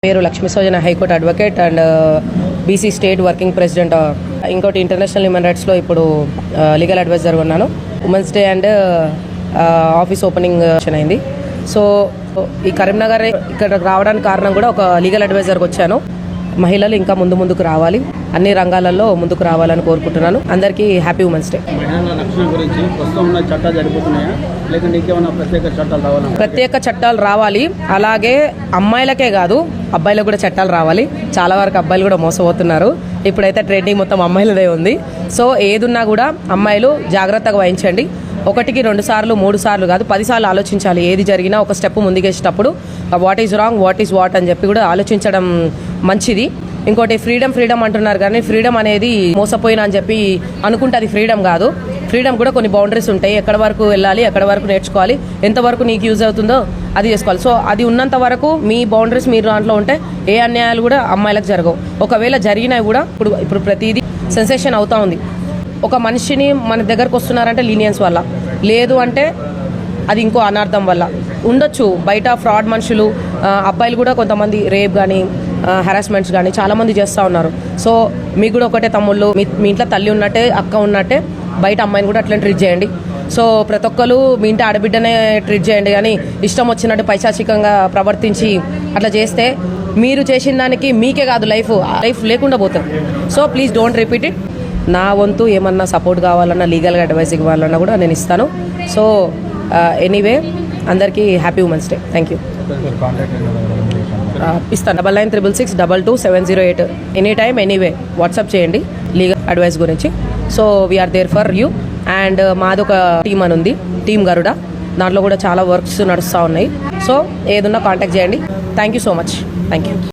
పేరు Lakshmi Sojana, high court advocate and BC state working president. ఇంకోటి international human రైట్స్లో ఇప్పుడు లీగల్ అడ్వైజర్ ఉన్నాను. Women's day and office opening అయింది. సో ఈ కరీంనగర్ ఇక్కడ రావడానికి కారణం కూడా ఒక లీగల్ అడ్వైజర్కి వచ్చాను. మహిళలు ఇంకా ముందుకు రావాలి, అన్ని రంగాలలో ముందుకు రావాలని కోరుకుంటున్నాను. అందరికీ హ్యాపీ ఉమెన్స్ డే. ప్రత్యేక చట్టాలు రావాలి, అలాగే అమ్మాయిలకే కాదు అబ్బాయిలకు కూడా చట్టాలు రావాలి. చాలా వరకు అబ్బాయిలు కూడా మోసపోతున్నారు. ఇప్పుడైతే ట్రెండింగ్ మొత్తం అమ్మాయిలదే ఉంది. సో ఏదున్నా కూడా అమ్మాయిలు జాగ్రత్తగా వహించండి. 1కి 2 సార్లు 3 సార్లు కాదు 10 సార్లు ఆలోచించాలి. ఏది జరిగినా ఒక స్టెప్ ముందుకేసేటప్పుడు what is wrong, what is what అని చెప్పి కూడా ఆలోచించడం మంచిది. ఇంకోటి ఫ్రీడమ్ అంటున్నారు, కానీ ఫ్రీడమ్ అనేది మోసపోయినా అని చెప్పి అనుకుంటే అది ఫ్రీడమ్ కాదు. ఫ్రీడమ్ కూడా కొన్ని బౌండరీస్ ఉంటాయి. ఎక్కడ వరకు వెళ్ళాలి, ఎక్కడ వరకు నేర్చుకోవాలి, ఎంతవరకు నీకు యూజ్ అవుతుందో అది చేసుకోవాలి. సో అది ఉన్నంత వరకు మీ బౌండరీస్ మీరు దాంట్లో ఉంటే ఏ అన్యాయాలు కూడా అమ్మాయిలకు జరగవు. ఒకవేళ జరిగినా కూడా ఇప్పుడు ప్రతిదీ సెన్సేషన్ అవుతా ఉంది. ఒక మనిషిని మన దగ్గరకు వస్తున్నారంటే లీనియన్స్ వల్ల, లేదు అంటే అది ఇంకో అనార్థం వల్ల ఉండొచ్చు. బయట ఫ్రాడ్ మనుషులు, అబ్బాయిలు కూడా కొంతమంది రేప్ కానీ హెరాస్మెంట్స్ కానీ చాలామంది చేస్తూ ఉన్నారు. సో మీకు కూడా ఒకటే తమ్ముళ్ళు, మీ ఇంట్లో తల్లి ఉన్నట్టే అక్క ఉన్నట్టే బయట అమ్మాయిని కూడా అట్లనే ట్రీట్ చేయండి. సో ప్రతి ఒక్కరు మీ ఇంటి ఆడబిడ్డనే ట్రీట్ చేయండి, కానీ ఇష్టం వచ్చినట్టు పైశాచికంగా ప్రవర్తించి అట్లా చేస్తే మీరు చేసిన దానికి మీకే కాదు లైఫ్ లేకుండా పోతుంది. So please don't repeat it. నా వంతు ఏమన్నా సపోర్ట్ కావాలన్నా, లీగల్గా అడ్వైస్ ఇవ్వాలన్నా కూడా నేను ఇస్తాను. సో ఎనీవే అందరికీ happy women's day. Thank you. ఇస్తాను 9966622708. ఎనీ టైమ్ ఎనీవే వాట్సాప్ చేయండి లీగల్ అడ్వైస్ గురించి. So we are there for you. And మాదొక టీమ్ అని ఉంది, టీమ్ గరుడ. దాంట్లో కూడా చాలా వర్క్స్ నడుస్తూ ఉన్నాయి. సో ఏదున్నా కాంటాక్ట్ చేయండి. Thank you so much. Thank you.